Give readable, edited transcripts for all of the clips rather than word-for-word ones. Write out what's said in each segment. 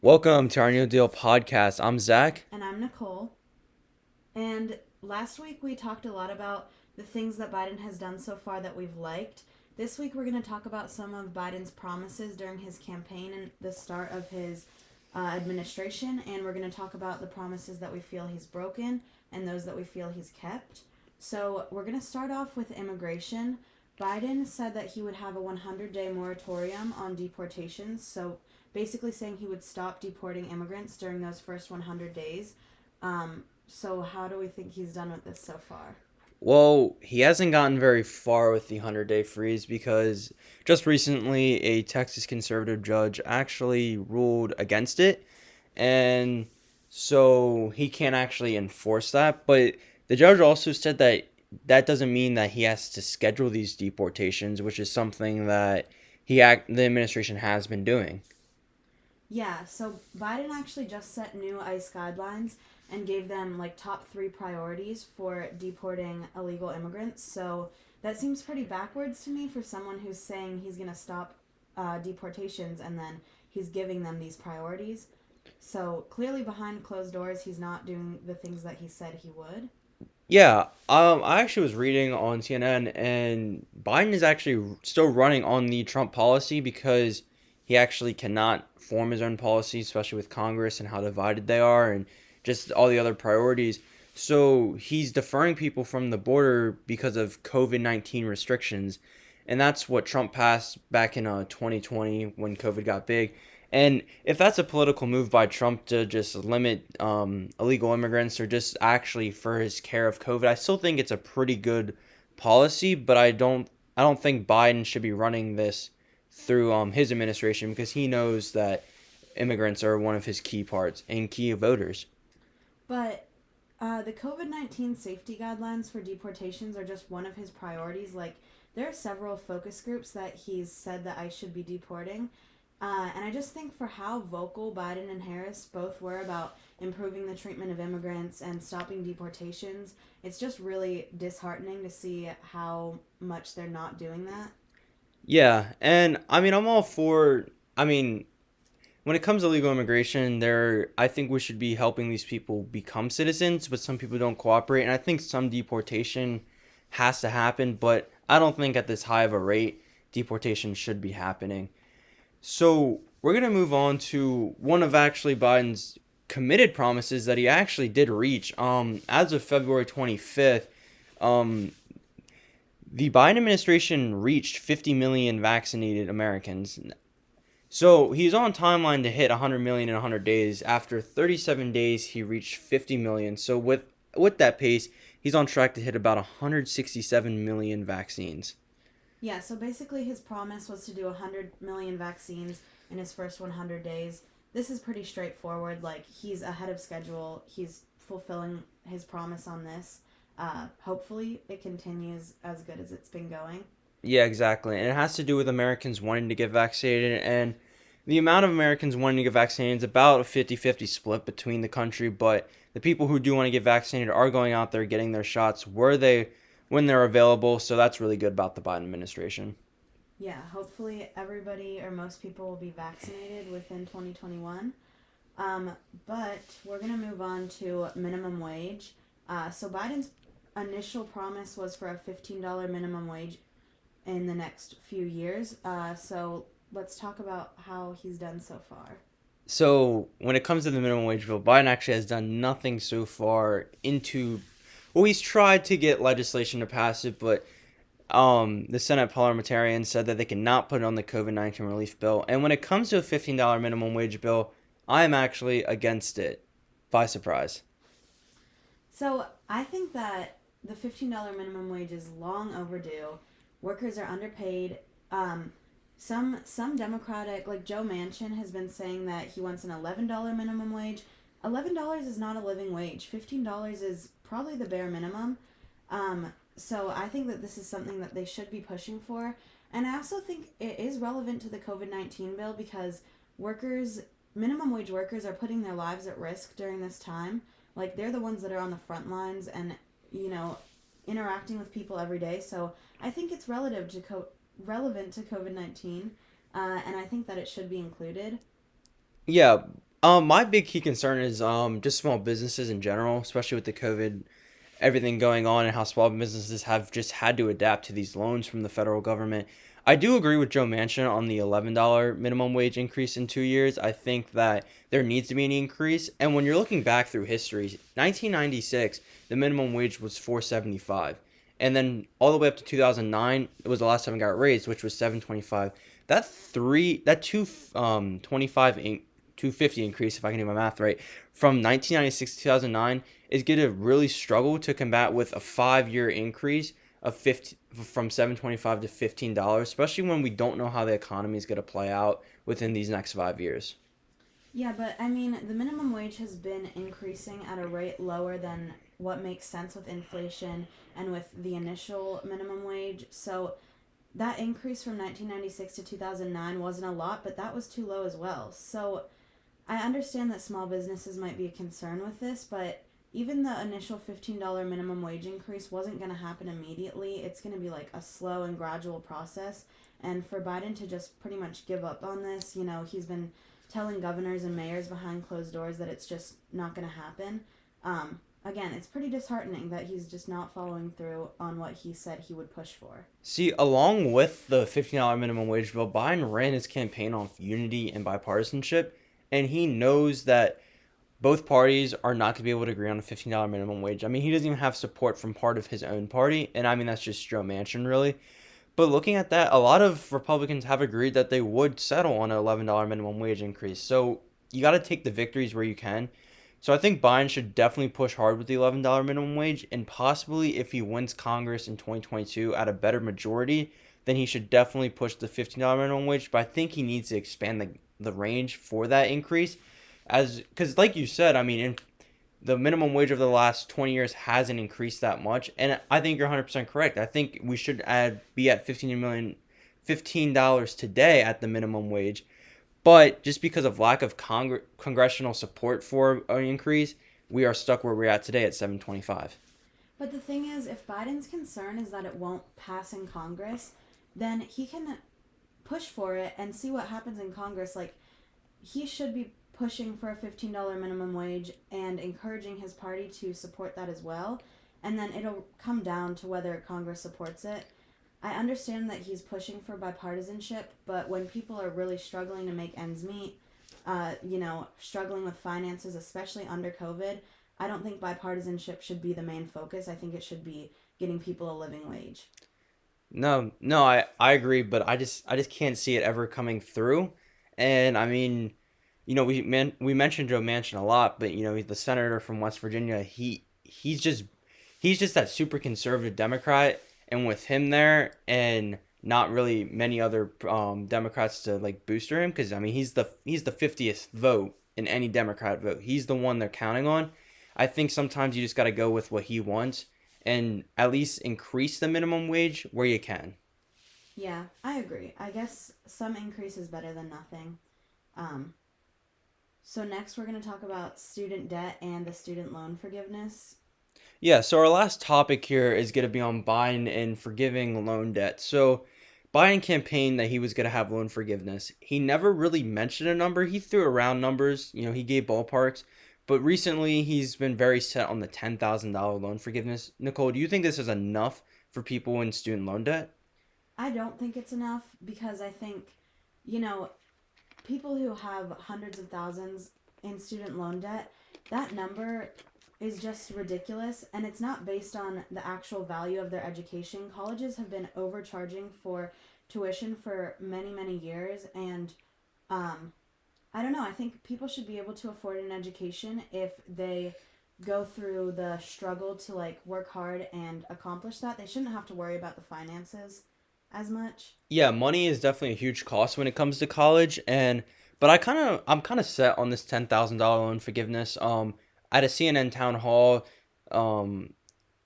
Welcome to our New Deal podcast. I'm Zach. And I'm Nicole. And last week we talked a lot about the things that Biden has done so far that we've liked. This week we're going to talk about some of Biden's promises during his campaign and the start of his administration. And we're going to talk about the promises that we feel he's broken and those that we feel he's kept. So we're going to start off with immigration. Biden said that he would have a 100-day moratorium on deportations. So basically saying he would stop deporting immigrants during those first 100 days. So how do we think he's done with this so far? Well, he hasn't gotten very far with the 100-day freeze because just recently a Texas conservative judge actually ruled against it. And so he can't actually enforce that. But the judge also said that that doesn't mean that he has to schedule these deportations, which is something that the administration has been doing. Yeah, so Biden actually just set new ICE guidelines and gave them like top three priorities for deporting illegal immigrants. So that seems pretty backwards to me for someone who's saying he's going to stop deportations and then he's giving them these priorities. So clearly behind closed doors, he's not doing the things that he said he would. Yeah, I actually was reading on CNN, and Biden is actually still running on the Trump policy because he actually cannot form his own policy, especially with Congress and how divided they are, and just all the other priorities. So he's deferring people from the border because of COVID-19 restrictions, and that's what Trump passed back in 2020 when COVID got big. And if that's a political move by Trump to just limit illegal immigrants or just actually for his care of COVID, I still think it's a pretty good policy. But I don't think Biden should be running this through his administration because he knows that immigrants are one of his key parts and key voters. But the COVID-19 safety guidelines for deportations are just one of his priorities. Like, there are several focus groups that he's said that I should be deporting. And I just think for how vocal Biden and Harris both were about improving the treatment of immigrants and stopping deportations, it's just really disheartening to see how much they're not doing that. Yeah, and I mean I'm all for. I mean when it comes to legal immigration, I think we should be helping these people become citizens, but some people don't cooperate, and I think some deportation has to happen, but I don't think at this high of a rate deportation should be happening. So we're gonna move on to one of actually Biden's committed promises that he actually did reach. As of February 25th, um, the Biden administration reached 50 million vaccinated Americans. So he's on timeline to hit 100 million in 100 days. After 37 days, he reached 50 million. So with that pace, he's on track to hit about 167 million vaccines. Yeah, so basically his promise was to do 100 million vaccines in his first 100 days. This is pretty straightforward. Like, he's ahead of schedule. He's fulfilling his promise on this. Hopefully, it continues as good as it's been going. Yeah, exactly. And it has to do with Americans wanting to get vaccinated. And the amount of Americans wanting to get vaccinated is about a 50-50 split between the country. But the people who do want to get vaccinated are going out there getting their shots when they're available. So that's really good about the Biden administration. Yeah, hopefully everybody or most people will be vaccinated within 2021. Um, but we're going to move on to minimum wage. So Biden's initial promise was for a $15 minimum wage in the next few years. So let's talk about how he's done so far. So when it comes to the minimum wage bill, Biden actually has done nothing so far into. Well, he's tried to get legislation to pass it, but the Senate parliamentarians said that they cannot put it on the COVID-19 relief bill. And when it comes to a $15 minimum wage bill, I'm actually against it by surprise. So I think that the $15 minimum wage is long overdue. Workers are underpaid. Some Democratic, like Joe Manchin, has been saying that he wants an $11 minimum wage. $11 is not a living wage. $15 is probably the bare minimum. So I think that this is something that they should be pushing for. And I also think it is relevant to the COVID-19 bill because workers, minimum wage workers, are putting their lives at risk during this time. Like, they're the ones that are on the front lines and, you know, interacting with people every day. So I think it's relevant to COVID-19, and I think that it should be included. Yeah, My big key concern is just small businesses in general, especially with the COVID, everything going on, and how small businesses have just had to adapt to these loans from the federal government. I do agree with Joe Manchin on the $11 minimum wage increase in 2 years. I think that there needs to be an increase. And when you're looking back through history, 1996, the minimum wage was 4.75, and then all the way up to 2009, it was the last time it got raised, which was 7.25. That 225 250 increase, if I can do my math right, from 1996 to 2009 is going to really struggle to combat with a 5 year increase of 50 from 7.25 to $15, especially when we don't know how the economy is going to play out within these next 5 years. Yeah, but I mean, the minimum wage has been increasing at a rate lower than what makes sense with inflation and with the initial minimum wage. So that increase from 1996 to 2009 wasn't a lot, but that was too low as well. So I understand that small businesses might be a concern with this, but even the initial $15 minimum wage increase wasn't going to happen immediately. It's going to be like a slow and gradual process. And for Biden to just pretty much give up on this, he's been telling governors and mayors behind closed doors that it's just not going to happen. Again, it's pretty disheartening that he's just not following through on what he said he would push for. See, along with the $15 minimum wage bill, Biden ran his campaign on unity and bipartisanship, and he knows that both parties are not going to be able to agree on a $15 minimum wage. I mean, he doesn't even have support from part of his own party, and I mean, that's just Joe Manchin, really. But looking at that, a lot of Republicans have agreed that they would settle on an $11 minimum wage increase. So you got to take the victories where you can. So I think Biden should definitely push hard with the $11 minimum wage, and possibly if he wins Congress in 2022 at a better majority, then he should definitely push the $15 minimum wage. But I think he needs to expand the range for that increase, as because like you said, I mean, the minimum wage over the last 20 years hasn't increased that much, and I think you're 100% correct. I think we should be at $15 today at the minimum wage, but just because of lack of congressional support for an increase, we are stuck where we're at today at 725. But the thing is, if Biden's concern is that it won't pass in Congress, then he can push for it and see what happens in Congress. Like, he should be pushing for a $15 minimum wage and encouraging his party to support that as well. And then it'll come down to whether Congress supports it. I understand that he's pushing for bipartisanship, but when people are really struggling to make ends meet, struggling with finances, especially under COVID, I don't think bipartisanship should be the main focus. I think it should be getting people a living wage. No, I agree, but I just can't see it ever coming through. And I mean, we mentioned Joe Manchin a lot, but he's the senator from West Virginia. He's just that super conservative Democrat, and with him there and not really many other Democrats to like booster him, because I mean he's the 50th vote in any Democrat vote. He's the one they're counting on. I think sometimes you just got to go with what he wants and at least increase the minimum wage where you can. Yeah, I agree. I guess some increase is better than nothing. So next we're going to talk about student debt and the student loan forgiveness. Yeah, so our last topic here is going to be on Biden and forgiving loan debt. So Biden campaigned that he was going to have loan forgiveness. He never really mentioned a number. He threw around numbers, he gave ballparks, but recently he's been very set on the $10,000 loan forgiveness. Nicole, do you think this is enough for people in student loan debt? I don't think it's enough because I think, you know, people who have hundreds of thousands in student loan debt, that number is just ridiculous, and it's not based on the actual value of their education. Colleges have been overcharging for tuition for many, many years, and I don't know. I think people should be able to afford an education if they go through the struggle to like work hard and accomplish that. They shouldn't have to worry about the finances as much. Yeah, money is definitely a huge cost when it comes to college, and but I'm kind of set on this $10,000 loan forgiveness. At a CNN town hall, um,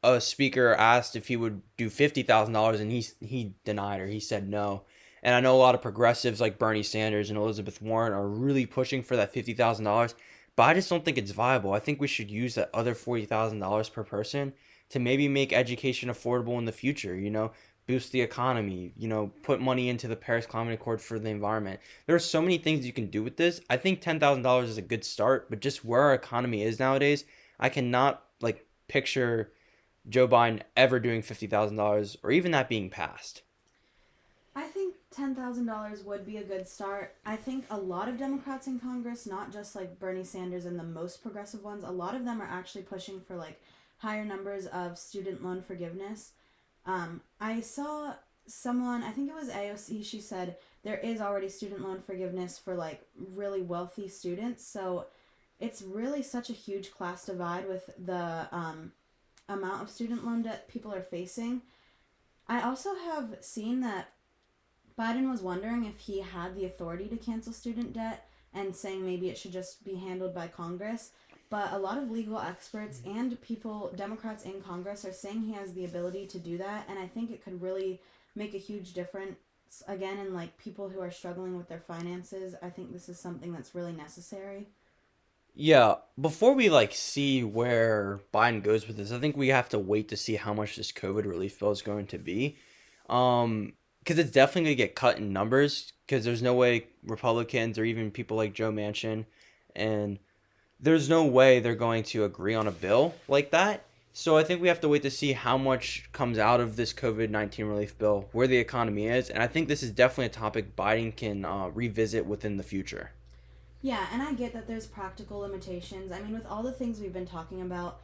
a speaker asked if he would do $50,000, and he denied, or he said no. And I know a lot of progressives like Bernie Sanders and Elizabeth Warren are really pushing for that $50,000, but I just don't think it's viable. I think we should use that other $40,000 per person to maybe make education affordable in the future. boost the economy, put money into the Paris Climate Accord for the environment. There are so many things you can do with this. I think $10,000 is a good start, but just where our economy is nowadays, I cannot like picture Joe Biden ever doing $50,000 or even that being passed. I think $10,000 would be a good start. I think a lot of Democrats in Congress, not just like Bernie Sanders and the most progressive ones, a lot of them are actually pushing for like higher numbers of student loan forgiveness. I saw someone, I think it was AOC, she said there is already student loan forgiveness for like really wealthy students. So it's really such a huge class divide with the amount of student loan debt people are facing. I also have seen that Biden was wondering if he had the authority to cancel student debt and saying maybe it should just be handled by Congress. But a lot of legal experts and people, Democrats in Congress, are saying he has the ability to do that. And I think it could really make a huge difference, again, in like people who are struggling with their finances. I think this is something that's really necessary. Yeah, before we like see where Biden goes with this, I think we have to wait to see how much this COVID relief bill is going to be. Because it's definitely going to get cut in numbers because there's no way Republicans or even people like Joe Manchin and there's no way they're going to agree on a bill like that. So I think we have to wait to see how much comes out of this COVID-19 relief bill, where the economy is, and I think this is definitely a topic Biden can revisit within the future. Yeah, and I get that there's practical limitations. I mean, with all the things we've been talking about,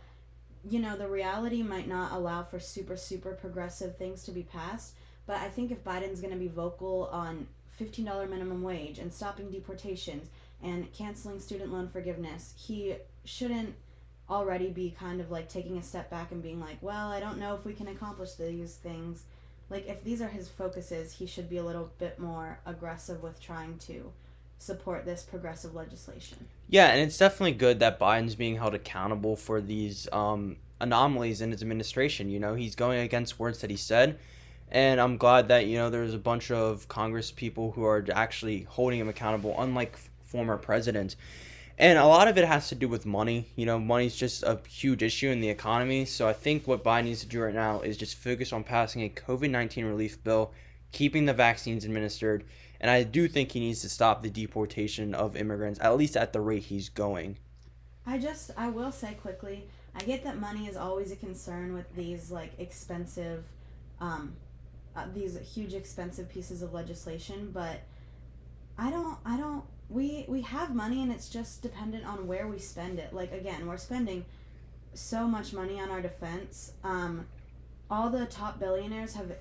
you know, the reality might not allow for super, super progressive things to be passed. But I think if Biden's going to be vocal on $15 minimum wage and stopping deportations and canceling student loan forgiveness, he shouldn't already be kind of like taking a step back and being like, well, I don't know if we can accomplish these things. Like, if these are his focuses, he should be a little bit more aggressive with trying to support this progressive legislation. Yeah, and it's definitely good that Biden's being held accountable for these anomalies in his administration. He's going against words that he said, and I'm glad that there's a bunch of Congress people who are actually holding him accountable, unlike former presidents. And a lot of it has to do with money. Money's just a huge issue in the economy. So I think what Biden needs to do right now is just focus on passing a COVID-19 relief bill, keeping the vaccines administered, and I do think he needs to stop the deportation of immigrants, at least at the rate he's going. I will say quickly, I get that money is always a concern with these like expensive, these huge expensive pieces of legislation, but we have money and it's just dependent on where we spend it. Like, again, we're spending so much money on our defense. All the top billionaires have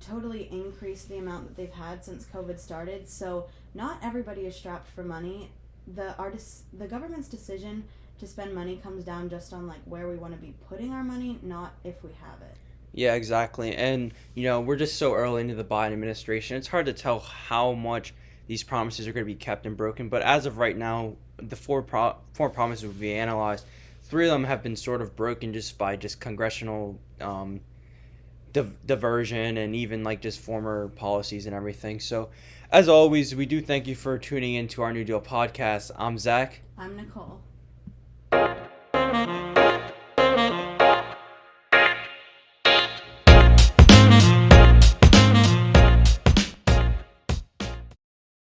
totally increased the amount that they've had since COVID started. So not everybody is strapped for money. The government's decision to spend money comes down just on like where we want to be putting our money, not if we have it. Yeah, exactly. And, we're just so early into the Biden administration. It's hard to tell how much these promises are going to be kept and broken. But as of right now, the four promises will be analyzed. Three of them have been sort of broken just by just congressional diversion and even like just former policies and everything. So, as always, we do thank you for tuning in to our New Deal podcast. I'm Zach. I'm Nicole.